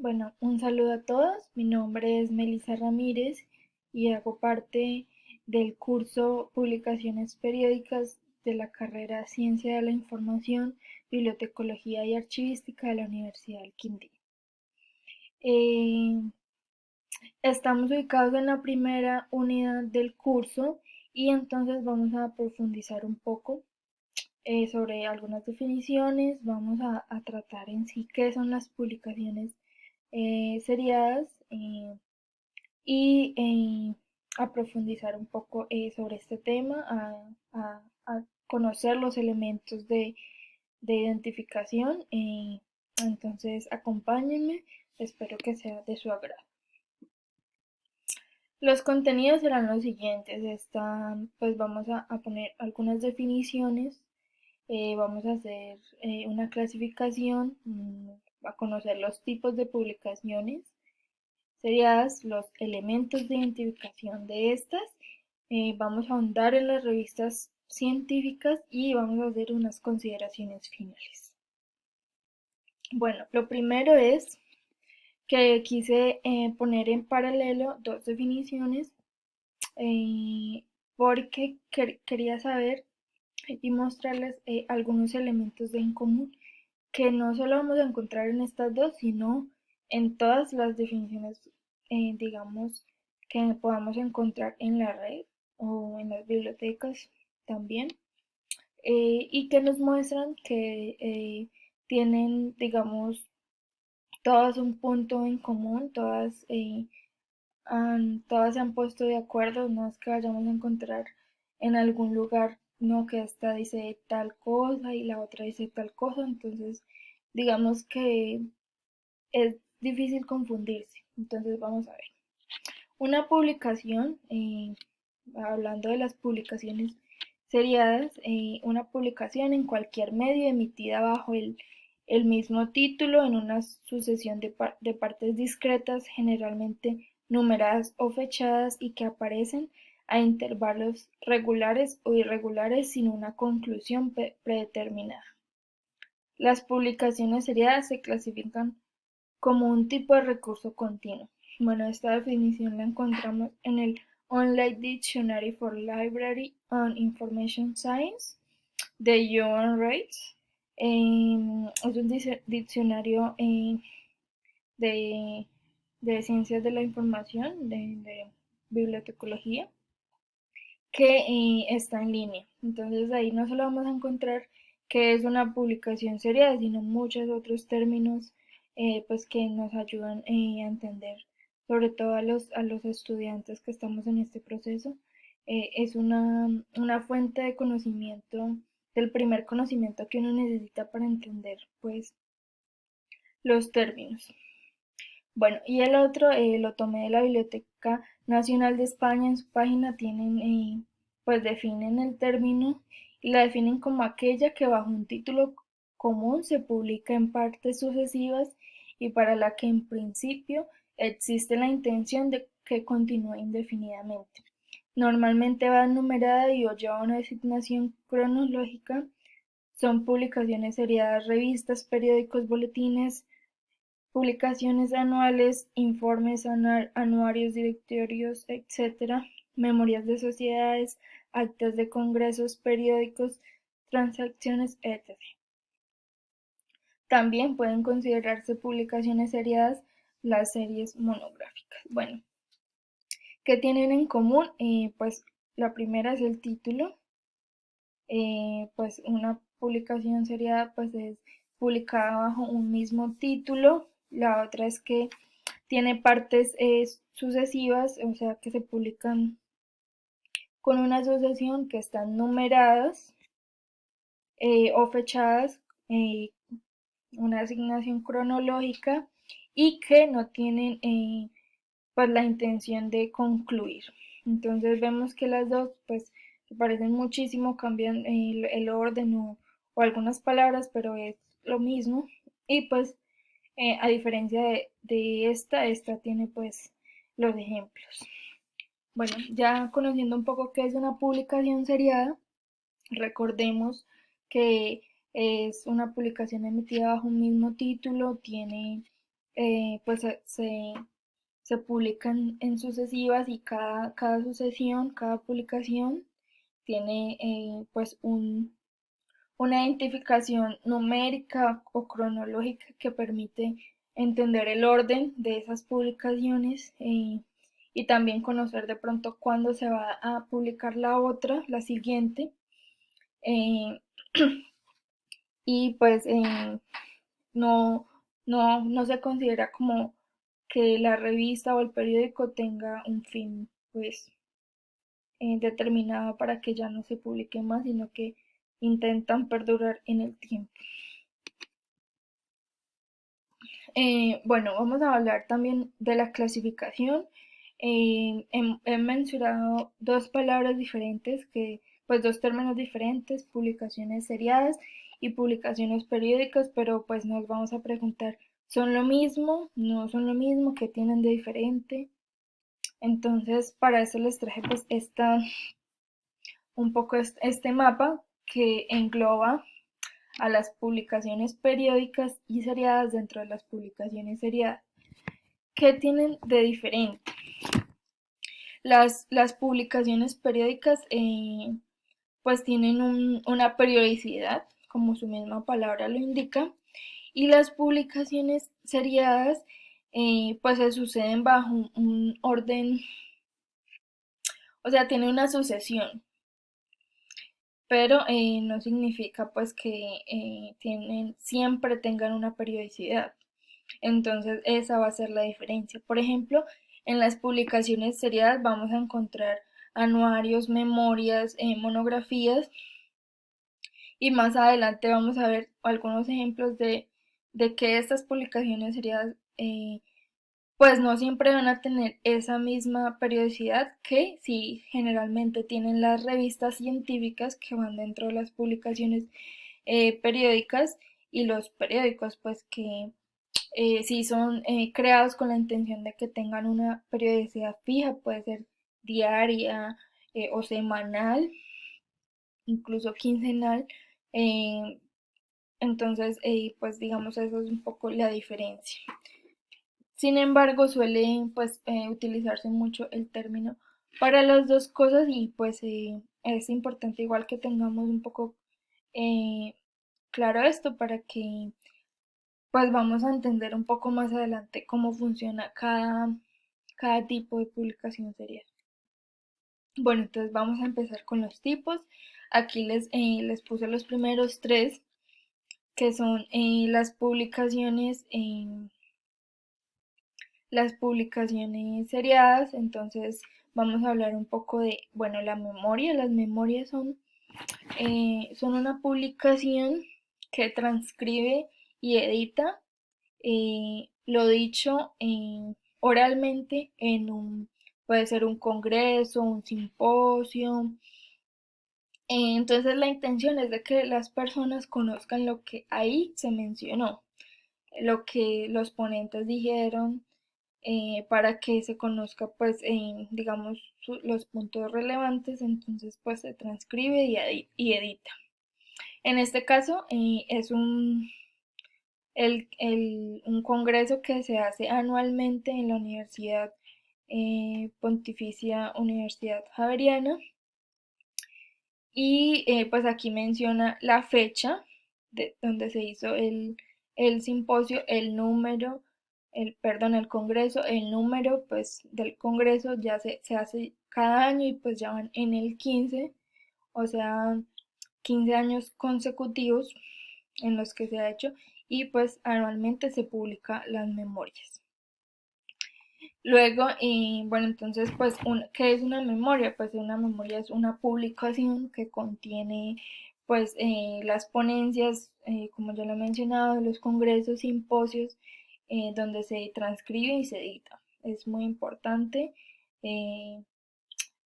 Bueno, un saludo a todos. Mi nombre es Melissa Ramírez y hago parte del curso Publicaciones Periódicas de la carrera Ciencia de la Información, Bibliotecología y Archivística de la Universidad del Quindío. Eh, Estamos ubicados en la primera unidad del curso y entonces vamos a profundizar un poco sobre algunas definiciones. Vamos a tratar en sí qué son las publicaciones seriadas y a profundizar un poco sobre este tema, a conocer los elementos de identificación. Entonces, acompáñenme, espero que sea de su agrado. Los contenidos serán los siguientes. Pues vamos a poner algunas definiciones, vamos a hacer una clasificación, a conocer los tipos de publicaciones seriadas, los elementos de identificación de estas. Vamos a ahondar en las revistas científicas y vamos a hacer unas consideraciones finales. Bueno, lo primero es que quise poner en paralelo dos definiciones eh, porque quería saber y mostrarles algunos elementos en común que no solo vamos a encontrar en estas dos, sino en todas las definiciones, digamos, que podamos encontrar en la red o en las bibliotecas también, y que nos muestran que tienen, digamos, todas un punto en común, todas se han puesto de acuerdo, no es que vayamos a encontrar en algún lugar, no, que esta dice tal cosa y la otra dice tal cosa, entonces digamos que es difícil confundirse. Entonces vamos a ver. Una publicación, hablando de las publicaciones seriadas, una publicación en cualquier medio emitida bajo el mismo título en una sucesión de partes discretas, generalmente numeradas o fechadas y que aparecen a intervalos regulares o irregulares sin una conclusión predeterminada. Las publicaciones seriadas se clasifican como un tipo de recurso continuo. Bueno, esta definición la encontramos en el Online Dictionary for Library and Information Science de Joan Reitz. Es un diccionario de, de ciencias de la información, de bibliotecología, que está en línea. Entonces ahí no solo vamos a encontrar que es una publicación seriada, sino muchos otros términos pues que nos ayudan a entender, sobre todo a los estudiantes que estamos en este proceso. Es una fuente de conocimiento, del primer conocimiento que uno necesita para entender pues los términos. Bueno, y el otro lo tomé de la Biblioteca Nacional de España. En su página tienen, pues definen el término y la definen como aquella que bajo un título común se publica en partes sucesivas y para la que en principio existe la intención de que continúe indefinidamente. Normalmente va numerada y o lleva una designación cronológica. Son publicaciones seriadas, revistas, periódicos, boletines, publicaciones anuales, informes anuarios, directorios, etc., memorias de sociedades, actas de congresos, periódicos, transacciones, etc. También pueden considerarse publicaciones seriadas las series monográficas. Bueno, ¿qué tienen en común? Pues la primera es el título. Pues una publicación seriada pues es publicada bajo un mismo título. La otra es que tiene partes sucesivas, o sea que se publican con una sucesión que están numeradas o fechadas, eh, una asignación cronológica y que no tienen pues la intención de concluir. Entonces vemos que las dos pues se parecen muchísimo, cambian el orden o algunas palabras, pero es lo mismo. Y pues a diferencia de esta tiene pues los ejemplos. Bueno, ya conociendo un poco qué es una publicación seriada, recordemos que es una publicación emitida bajo un mismo título, tiene pues se publican en sucesivas y cada sucesión, cada publicación tiene pues una identificación numérica o cronológica que permite entender el orden de esas publicaciones y también conocer de pronto cuándo se va a publicar la otra, la siguiente. eh, y pues no, no se considera como que la revista o el periódico tenga un fin pues determinado para que ya no se publique más, sino que intentan perdurar en el tiempo. Bueno, vamos a hablar también de la clasificación. He mencionado dos palabras diferentes, pues dos términos diferentes, publicaciones seriadas y publicaciones periódicas, pero pues nos vamos a preguntar, ¿son lo mismo? ¿No son lo mismo? ¿Qué tienen de diferente? Entonces, para eso les traje pues un poco este mapa que engloba a las publicaciones periódicas y seriadas dentro de las publicaciones seriadas. ¿Qué tienen de diferente? Las publicaciones periódicas pues tienen una periodicidad, como su misma palabra lo indica, y las publicaciones seriadas pues se suceden bajo un orden, o sea, tiene una sucesión, pero no significa pues que siempre tengan una periodicidad. Entonces esa va a ser la diferencia. Por ejemplo, en las publicaciones seriadas vamos a encontrar anuarios, memorias, monografías y más adelante vamos a ver algunos ejemplos de que estas publicaciones seriadas pues no siempre van a tener esa misma periodicidad que si generalmente tienen las revistas científicas que van dentro de las publicaciones periódicas y los periódicos pues que si son creados con la intención de que tengan una periodicidad fija, puede ser diaria o semanal, incluso quincenal. eh, entonces, pues digamos, eso es un poco la diferencia. Sin embargo, suele pues utilizarse mucho el término para las dos cosas y pues es importante igual que tengamos un poco eh, claro esto para que pues vamos a entender un poco más adelante cómo funciona cada tipo de publicación serial. Bueno, entonces vamos a empezar con los tipos. Aquí les puse los primeros tres, que son las publicaciones seriadas. Entonces vamos a hablar un poco de, bueno, la memoria. Las memorias son una publicación que transcribe y edita lo dicho oralmente puede ser un congreso, un simposio. Entonces la intención es de que las personas conozcan lo que ahí se mencionó, lo que los ponentes dijeron, para que se conozca pues digamos los puntos relevantes, entonces pues se transcribe y edita. En este caso es un congreso que se hace anualmente en la Universidad Pontificia Universidad Javeriana y pues aquí menciona la fecha de donde se hizo el simposio, el número, perdón, el congreso, el número pues del congreso ya se hace cada año y pues ya van en el 15, o sea, 15 años consecutivos en los que se ha hecho y pues anualmente se publica las memorias. Luego, bueno, entonces, pues, ¿qué es una memoria? Pues una memoria es una publicación que contiene, pues, las ponencias, como ya lo he mencionado, los congresos, simposios, donde se transcribe y se edita. Es muy importante eh,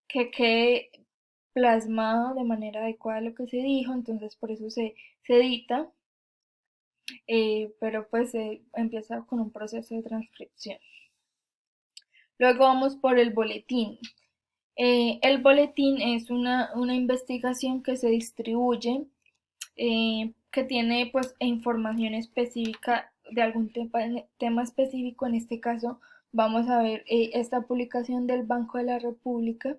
que quede plasmado de manera adecuada lo que se dijo, entonces por eso se edita, pero pues se empieza con un proceso de transcripción. Luego vamos por el boletín. El boletín es una investigación que se distribuye, que tiene pues información específica de algún tema específico. En este caso vamos a ver esta publicación del Banco de la República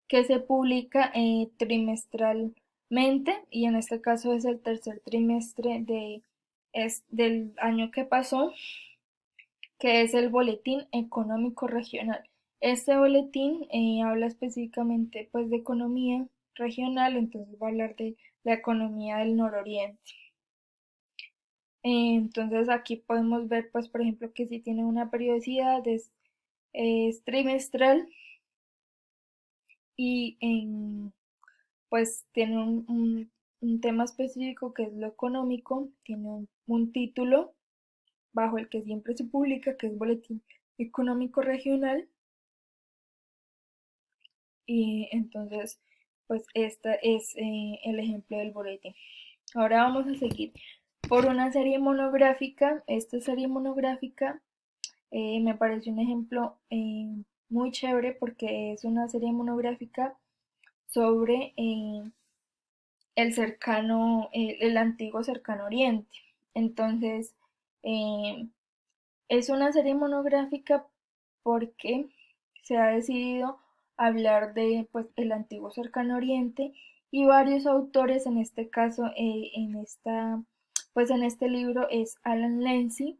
que se publica trimestralmente, y en este caso es el tercer trimestre del año que pasó, que es el Boletín Económico Regional. Este boletín habla específicamente pues de economía regional, entonces va a hablar de la economía del nororiente. Entonces aquí podemos ver pues por ejemplo que si tiene una periodicidad es trimestral, y pues tiene un tema específico que es lo económico, tiene un título bajo el que siempre se publica, que es Boletín Económico Regional. Y entonces, pues esta es el ejemplo del boletín. Ahora vamos a seguir por una serie monográfica. Esta serie monográfica me parece un ejemplo muy chévere porque es una serie monográfica sobre el antiguo cercano oriente. Entonces, eh, es una serie monográfica porque se ha decidido hablar de pues el antiguo cercano oriente, y varios autores, en este caso pues en este libro es Alan Lenzi,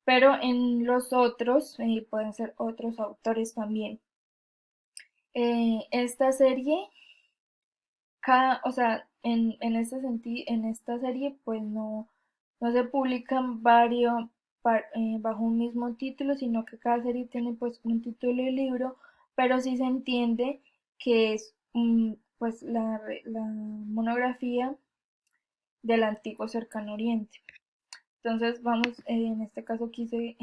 pero en los otros pueden ser otros autores también. Esta serie, o sea, en este sentido, en esta serie pues no se publican varios bajo un mismo título, sino que cada serie tiene pues un título de libro, pero sí se entiende que es pues la monografía del antiguo cercano oriente. Entonces vamos, en este caso quise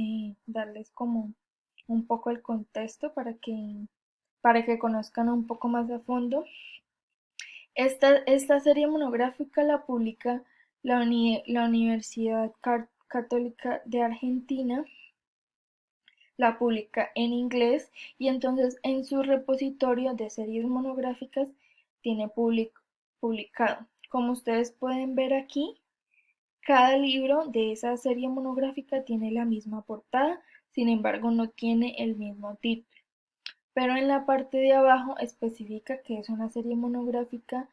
darles como un poco el contexto para que conozcan un poco más a fondo. Esta serie monográfica la publica la Universidad Católica de Argentina, la publica en inglés, y entonces en su repositorio de series monográficas tiene publicado. Como ustedes pueden ver aquí, cada libro de esa serie monográfica tiene la misma portada, sin embargo no tiene el mismo título. Pero en la parte de abajo especifica que es una serie monográfica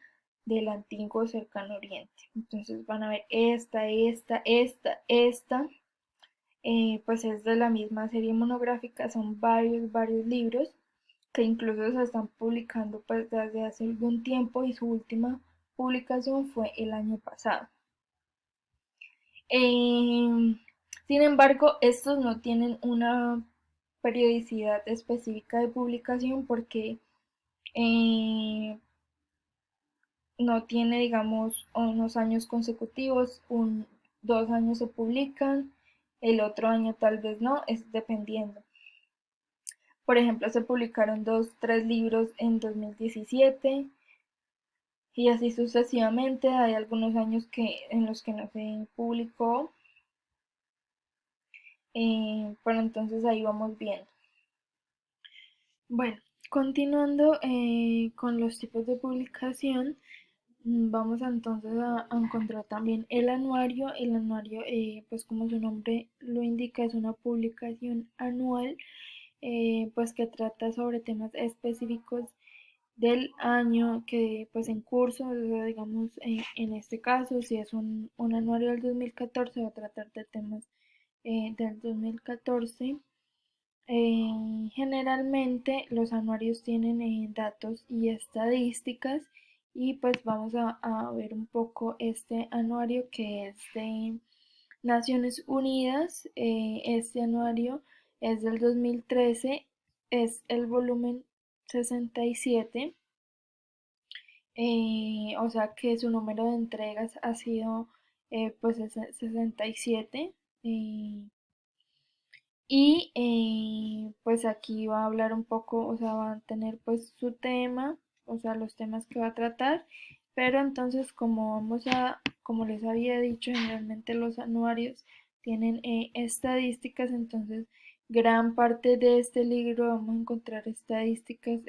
del antiguo cercano oriente. Entonces van a ver esta, pues es de la misma serie monográfica, son varios libros que incluso se están publicando pues desde hace algún tiempo, y su última publicación fue el año pasado. Sin embargo, estos no tienen una periodicidad específica de publicación porque eh, no tiene, digamos, unos años consecutivos, 2 años se publican, el otro año tal vez no, es dependiendo. Por ejemplo, se publicaron 3 libros en 2017 y así sucesivamente. Hay algunos años en los que no se publicó, pero entonces ahí vamos viendo. Bueno, continuando con los tipos de publicación, vamos entonces a encontrar también el anuario. El anuario, pues como su nombre lo indica, es una publicación anual, pues que trata sobre temas específicos del año que pues en curso. O sea, digamos, en este caso, si es un anuario del 2014, va a tratar de temas del 2014. Generalmente los anuarios tienen datos y estadísticas, y pues vamos a ver un poco este anuario que es de Naciones Unidas. Este anuario es del 2013, es el volumen 67, o sea que su número de entregas ha sido pues 67. Y pues aquí va a hablar un poco, o sea, va a tener pues su tema, o sea, los temas que va a tratar. Pero entonces, como les había dicho, generalmente los anuarios tienen estadísticas. Entonces gran parte de este libro vamos a encontrar estadísticas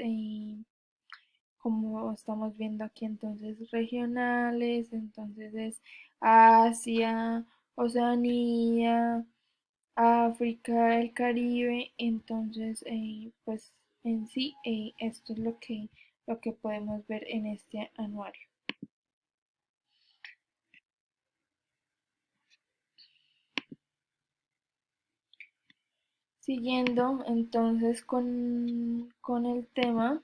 como estamos viendo aquí, entonces regionales. Entonces es Asia, Oceanía, África, el Caribe. Entonces, pues en sí, esto es lo que podemos ver en este anuario. Siguiendo entonces con el tema,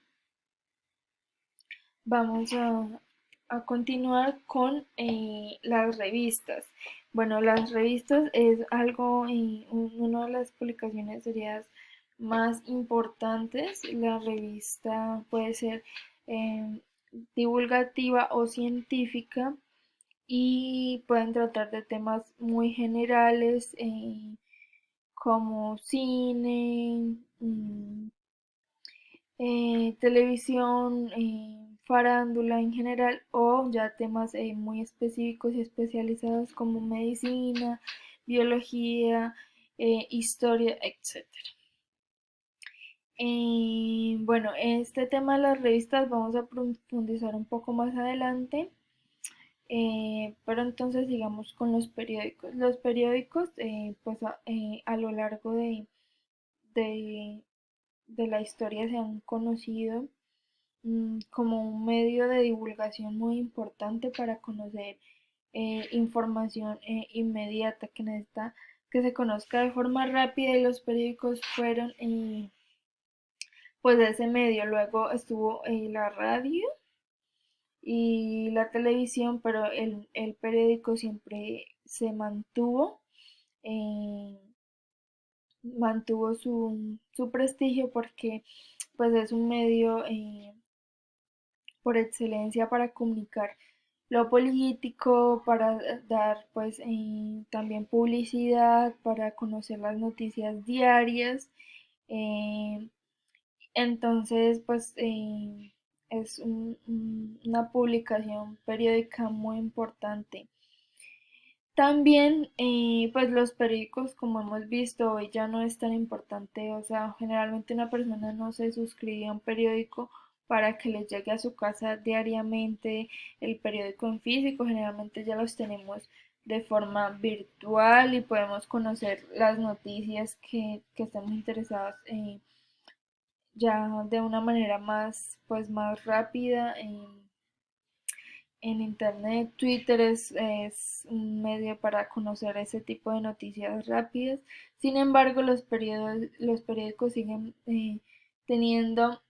vamos a continuar con las revistas. Bueno, las revistas es algo, una de las publicaciones serias más importantes. La revista puede ser eh, divulgativa o científica y pueden tratar de temas muy generales como cine, televisión, farándula en general o ya temas muy específicos y especializados como medicina, biología, historia, etcétera. Bueno, este tema de las revistas vamos a profundizar un poco más adelante, pero entonces sigamos con los periódicos. Los periódicos, pues a lo largo de, de la historia se han conocido como un medio de divulgación muy importante para conocer información inmediata que necesita que se conozca de forma rápida, y los periódicos fueron pues ese medio. Luego estuvo la radio y la televisión, pero el periódico siempre se eh, mantuvo su prestigio porque pues es un medio por excelencia para comunicar lo político, para dar pues también publicidad, para conocer las noticias diarias. eh, entonces pues es una publicación periódica muy importante. También, pues los periódicos, como hemos visto, hoy ya no es tan importante. O sea, generalmente una persona no se suscribe a un periódico para que les llegue a su casa diariamente el periódico en físico. Generalmente ya los tenemos de forma virtual y podemos conocer las noticias que estamos interesados ya de una manera más, pues más rápida. En internet, Twitter es un medio para conocer ese tipo de noticias rápidas. Sin embargo, los periódicos siguen teniendo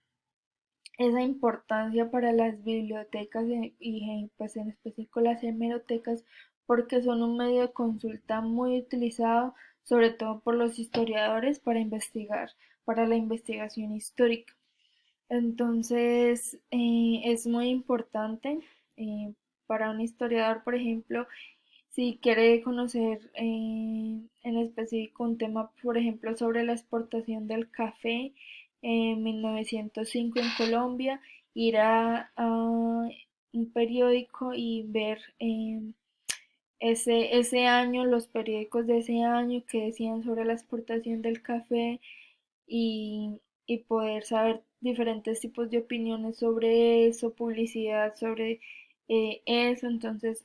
esa importancia para las bibliotecas pues en específico las hemerotecas, porque son un medio de consulta muy utilizado, sobre todo por los historiadores para investigar, para la investigación histórica. Entonces, es muy importante eh, para un historiador, por ejemplo, si quiere conocer en específico un tema, por ejemplo, sobre la exportación del café en 1905 en Colombia, ir a un periódico y ver ese año, los periódicos de ese año que decían sobre la exportación del café, y poder saber diferentes tipos de opiniones sobre eso, publicidad sobre eso. Entonces,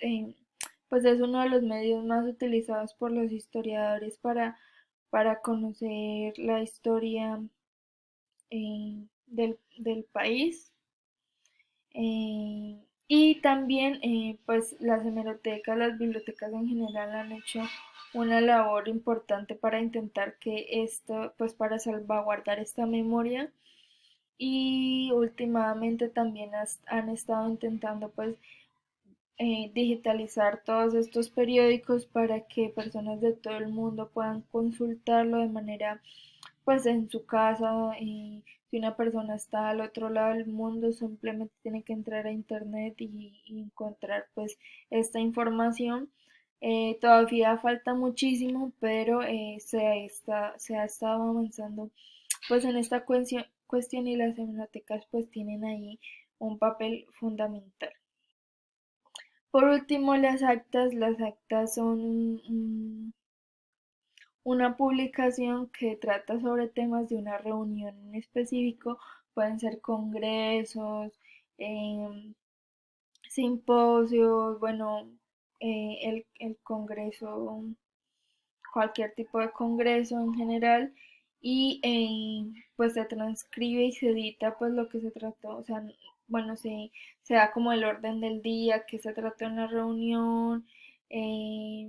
pues es uno de los medios más utilizados por los historiadores para conocer la historia del país. Y también, pues las hemerotecas, las bibliotecas en general han hecho una labor importante para intentar que esto, pues para salvaguardar esta memoria. Y últimamente también han estado intentando pues digitalizar todos estos periódicos para que personas de todo el mundo puedan consultarlo de manera pues en su casa. Y si una persona está al otro lado del mundo, simplemente tiene que entrar a internet y encontrar pues esta información. Todavía falta muchísimo, pero se ha estado avanzando pues en esta cuestión, y las bibliotecas pues tienen ahí un papel fundamental. Por último, las actas son una publicación que trata sobre temas de una reunión en específico. Pueden ser congresos, em, simposios, bueno, el congreso cualquier tipo de congreso en general y pues se transcribe y se edita pues lo que se trató, o sea, bueno, se da como el orden del día, que se trató en la reunión, eh,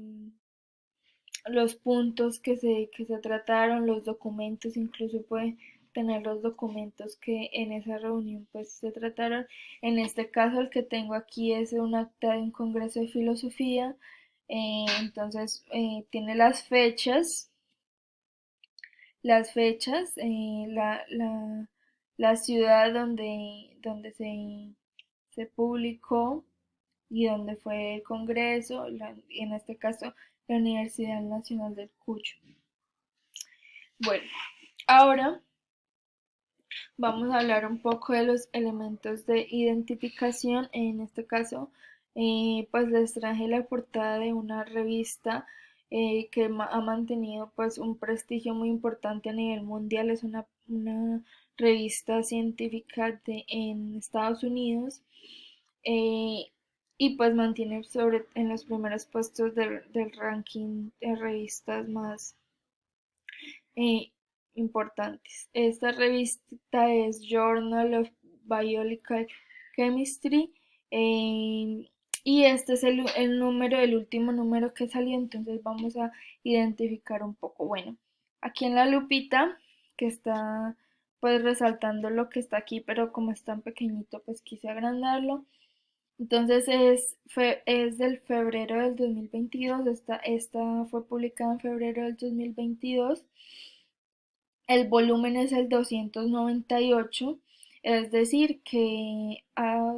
los puntos que se trataron, los documentos, incluso puede tener los documentos que en esa reunión pues se trataron. En este caso el que tengo aquí es un acta de un congreso de filosofía, entonces tiene las fechas, la ciudad donde se publicó y donde fue el congreso, y en este caso la Universidad Nacional del Cuyo. Bueno, ahora vamos a hablar un poco de los elementos de identificación. En este caso, pues les traje la portada de una revista que ha mantenido pues un prestigio muy importante a nivel mundial. Es una revista científica en Estados Unidos, eh, y pues mantiene en los primeros puestos del ranking de revistas más eh, importantes. Esta revista es Journal of Biological Chemistry, y este es el último número que salió, entonces vamos a identificar un poco. Bueno, aquí en la lupita que está pues resaltando lo que está aquí, pero como es tan pequeñito pues quise agrandarlo. Entonces es del febrero del 2022, esta fue publicada en febrero del 2022. El volumen es el 298, es decir, que ha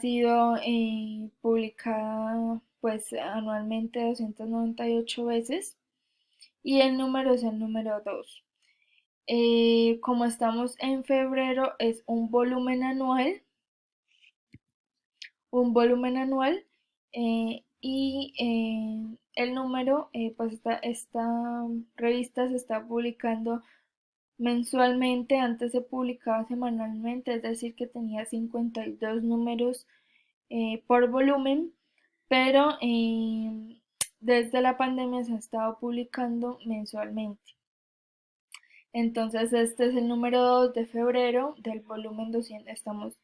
sido publicada pues anualmente 298 veces y el número es el número 2. Como estamos en febrero, es un volumen anual, y el número, pues esta revista se está publicando mensualmente. Antes se publicaba semanalmente, es decir, que tenía 52 números por volumen, pero desde la pandemia se ha estado publicando mensualmente. Entonces este es el número 2 de febrero del volumen 200, estamos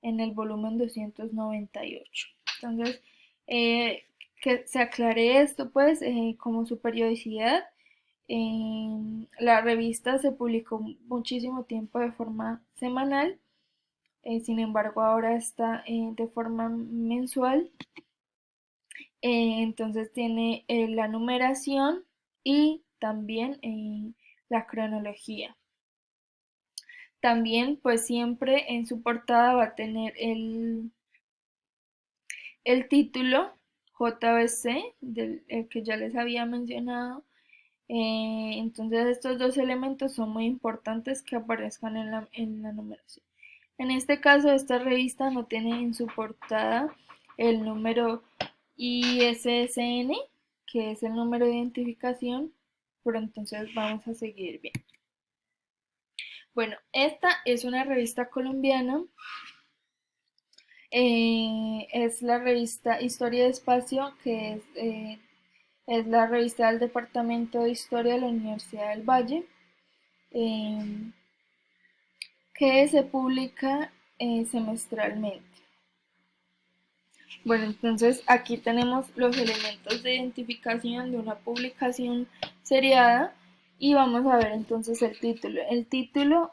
en el volumen 298. Entonces, que se aclare esto, pues, como su periodicidad. La revista se publicó muchísimo tiempo de forma semanal, sin embargo ahora está de forma mensual. Entonces tiene la numeración y también la cronología. También pues siempre en su portada va a tener el título JBC, el que ya les había mencionado. Entonces estos dos elementos son muy importantes que aparezcan en la numeración. En este caso, esta revista no tiene en su portada el número ISSN, que es el número de identificación, pero entonces vamos a seguir bien. Bueno, esta es una revista colombiana, es la revista Historia de Espacio, que es la revista del Departamento de Historia de la Universidad del Valle, eh, que se publica semestralmente. Bueno, entonces aquí tenemos los elementos de identificación de una publicación seriada y vamos a ver entonces el título. El título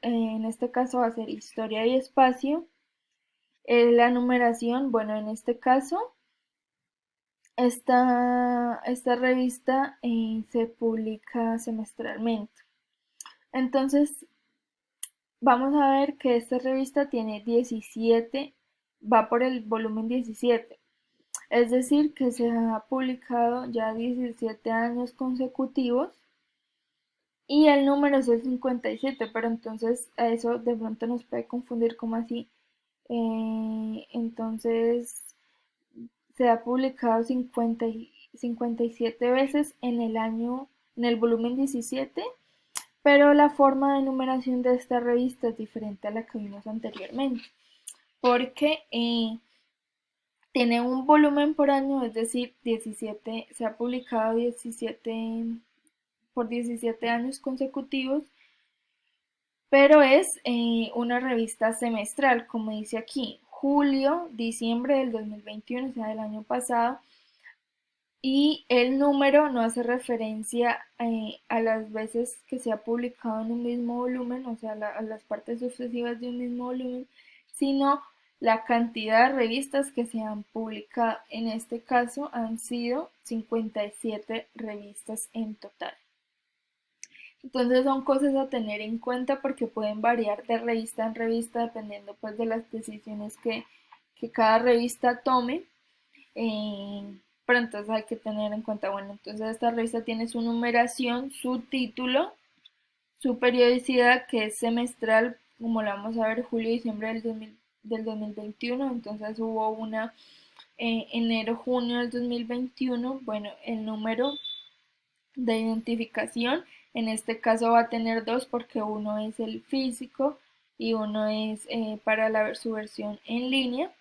en este caso va a ser Historia y Espacio. La numeración, bueno, en este caso esta revista se publica semestralmente. Entonces vamos a ver que esta revista tiene 17, va por el volumen 17. Es decir, que se ha publicado ya 17 años consecutivos y el número es el 57, pero entonces a eso de pronto nos puede confundir como así. Entonces se ha publicado 57 veces en el año, en el volumen 17, pero la forma de numeración de esta revista es diferente a la que vimos anteriormente, porque Tiene un volumen por año, es decir, 17, se ha publicado 17 por 17 años consecutivos, pero es una revista semestral, como dice aquí, julio, diciembre del 2021, o sea, del año pasado, y el número no hace referencia a las veces que se ha publicado en un mismo volumen, o sea, a las partes sucesivas de un mismo volumen, sino la cantidad de revistas que se han publicado. En este caso han sido 57 revistas en total. Entonces son cosas a tener en cuenta porque pueden variar de revista en revista dependiendo pues de las decisiones que cada revista tome. Pero entonces hay que tener en cuenta, bueno, entonces esta revista tiene su numeración, su título, su periodicidad que es semestral, como la vamos a ver, julio-diciembre del 2021, entonces hubo una enero-junio del 2021, bueno, el número de identificación, en este caso va a tener dos porque uno es el físico y uno es para su versión en línea.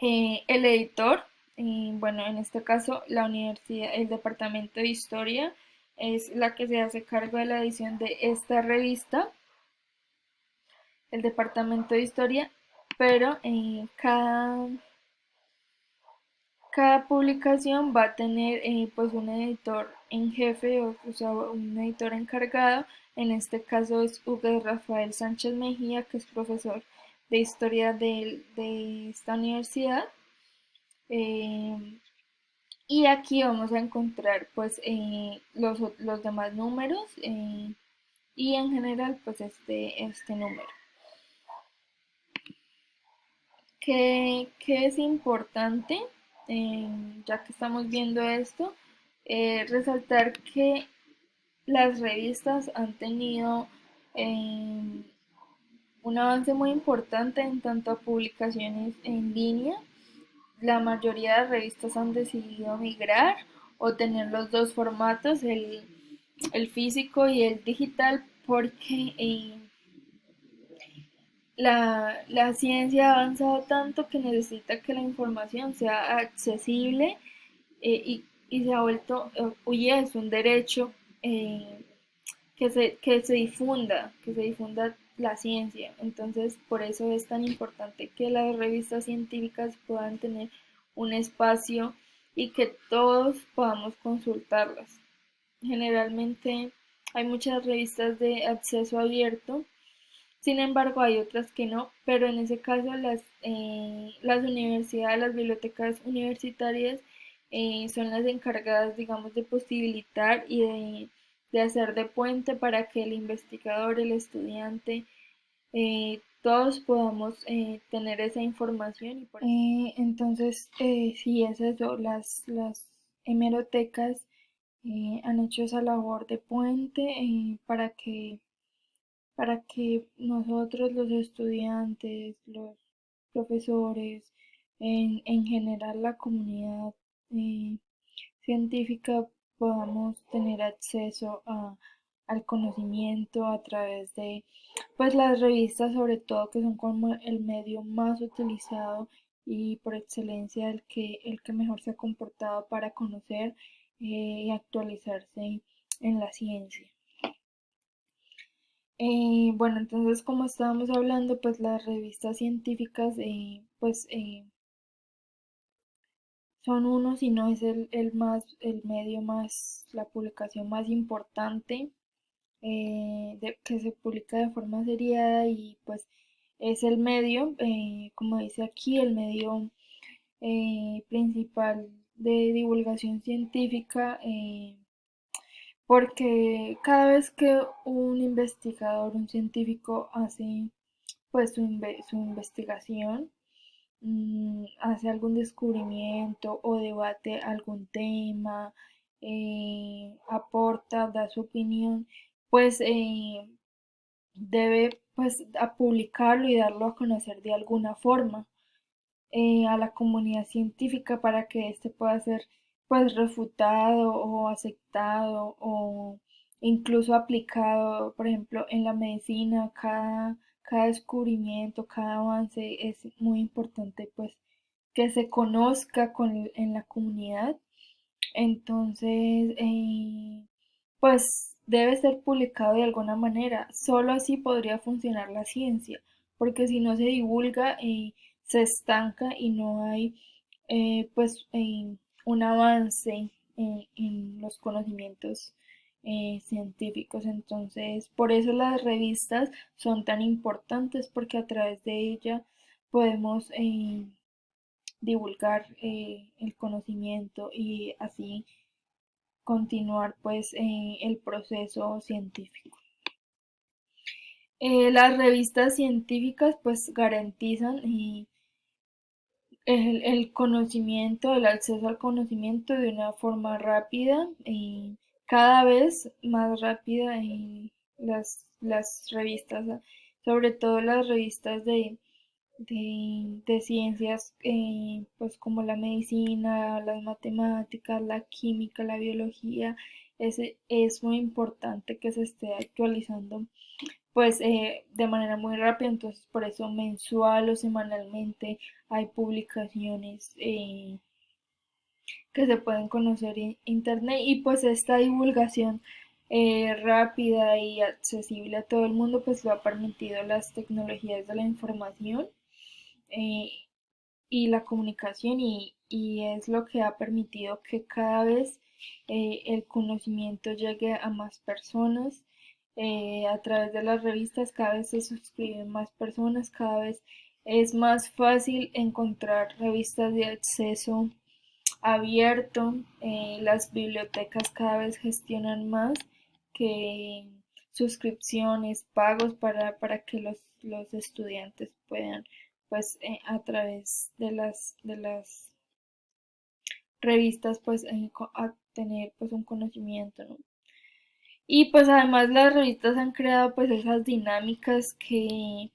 El editor, bueno, en este caso la universidad, el departamento de historia es la que se hace cargo de la edición de esta revista, el departamento de historia, pero cada publicación va a tener pues un editor en jefe, o sea, un editor encargado. En este caso es Hugo Rafael Sánchez Mejía, que es profesor de historia de esta universidad. Eh, Y aquí vamos a encontrar pues los demás números y en general pues este número. ¿Qué es importante? Eh, ya que estamos viendo esto, resaltar que las revistas han tenido un avance muy importante en tanto a publicaciones en línea. La mayoría de revistas han decidido migrar o tener los dos formatos, el físico y el digital, porque la ciencia ha avanzado tanto que necesita que la información sea accesible y se ha vuelto, hoy es un derecho que se difunda la ciencia. Entonces, por eso es tan importante que las revistas científicas puedan tener un espacio y que todos podamos consultarlas. Generalmente hay muchas revistas de acceso abierto, sin embargo hay otras que no, pero en ese caso las universidades, las bibliotecas universitarias son las encargadas, digamos, de posibilitar y de hacer de puente para que el investigador, el estudiante, todos podamos tener esa información. Entonces, sí, es eso, las hemerotecas han hecho esa labor de puente para que nosotros los estudiantes, los profesores, en general la comunidad eh, científica podamos tener acceso al conocimiento a través de pues las revistas, sobre todo, que son como el medio más utilizado y por excelencia el que mejor se ha comportado para conocer y actualizarse en la ciencia. Bueno, entonces como estábamos hablando, pues las revistas científicas pues son uno, si no es el medio más, la publicación más importante que se publica de forma seriada y pues es el medio, como dice aquí, el medio principal de divulgación científica, porque cada vez que un investigador, un científico hace pues su investigación, hace algún descubrimiento o debate algún tema, aporta, da su opinión, pues debe pues a publicarlo y darlo a conocer de alguna forma a la comunidad científica para que éste pueda ser pues refutado o aceptado o incluso aplicado. Por ejemplo, en la medicina, cada descubrimiento, cada avance es muy importante pues que se conozca en la comunidad. Entonces, pues debe ser publicado de alguna manera. Solo así podría funcionar la ciencia, porque si no se divulga, se estanca y no hay pues un avance en los conocimientos científicos. Entonces, por eso las revistas son tan importantes, porque a través de ellas podemos divulgar el conocimiento y así continuar pues el proceso científico. Las revistas científicas pues garantizan el conocimiento, el acceso al conocimiento de una forma rápida y cada vez más rápida en las revistas, sobre todo las revistas de ciencias, pues como la medicina, las matemáticas, la química, la biología. Es muy importante que se esté actualizando pues de manera muy rápida. Entonces por eso mensual o semanalmente hay publicaciones que se pueden conocer en internet, y pues esta divulgación rápida y accesible a todo el mundo pues lo ha permitido las tecnologías de la información eh, y la comunicación, y es lo que ha permitido que cada vez el conocimiento llegue a más personas. A través de las revistas cada vez se suscriben más personas, cada vez es más fácil encontrar revistas de acceso abierto. Las bibliotecas cada vez gestionan más que suscripciones, pagos para que los estudiantes puedan pues a través de las revistas pues a tener pues un conocimiento, ¿no? Y pues además las revistas han creado pues esas dinámicas que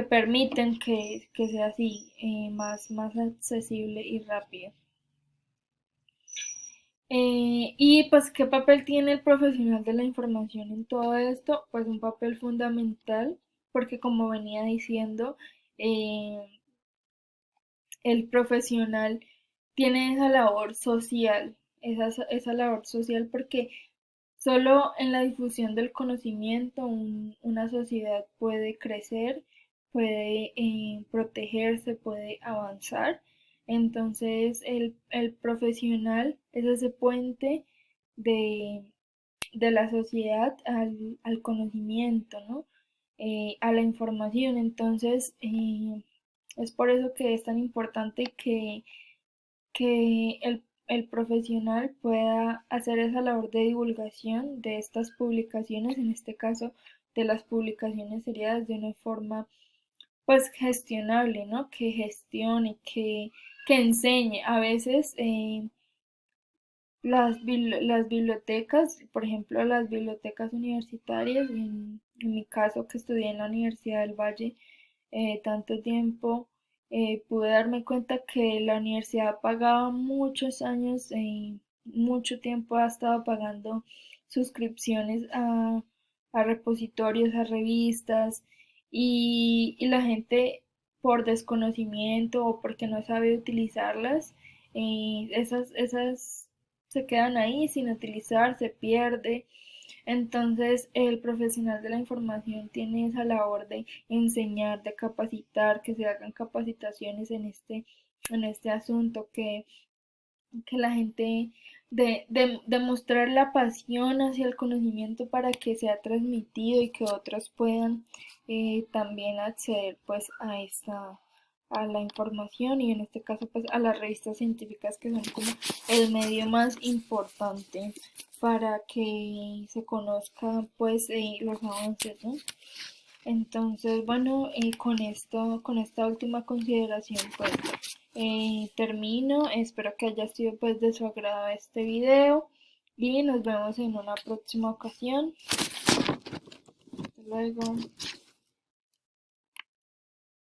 permiten que sea así, más accesible y rápido. Y pues, ¿qué papel tiene el profesional de la información en todo esto? Pues un papel fundamental, porque como venía diciendo, eh, el profesional tiene esa labor social, esa labor social, porque solo en la difusión del conocimiento una sociedad puede crecer, puede protegerse, puede avanzar. Entonces el profesional es ese puente de, de la sociedad al conocimiento, ¿no? A la información. Entonces es por eso que es tan importante que el profesional pueda hacer esa labor de divulgación de estas publicaciones, en este caso de las publicaciones seriadas, de una forma pues gestionable, ¿no? Que gestione, que enseñe. A veces las bibliotecas, por ejemplo, las bibliotecas universitarias, en mi caso que estudié en la Universidad del Valle tanto tiempo, pude darme cuenta que la universidad pagaba muchos años, mucho tiempo ha estado pagando suscripciones a repositorios, a revistas, y la gente por desconocimiento o porque no sabe utilizarlas, esas se quedan ahí sin utilizar, se pierde. Entonces, el profesional de la información tiene esa labor de enseñar, de capacitar, que se hagan capacitaciones en este asunto, que la gente de mostrar la pasión hacia el conocimiento para que sea transmitido y que otros puedan también acceder pues a la información, y en este caso pues a las revistas científicas, que son como el medio más importante para que se conozcan pues los avances, ¿no? Entonces, bueno, con esta última consideración, pues termino. Espero que haya sido pues de su agrado este video, y nos vemos en una próxima ocasión. Hasta luego.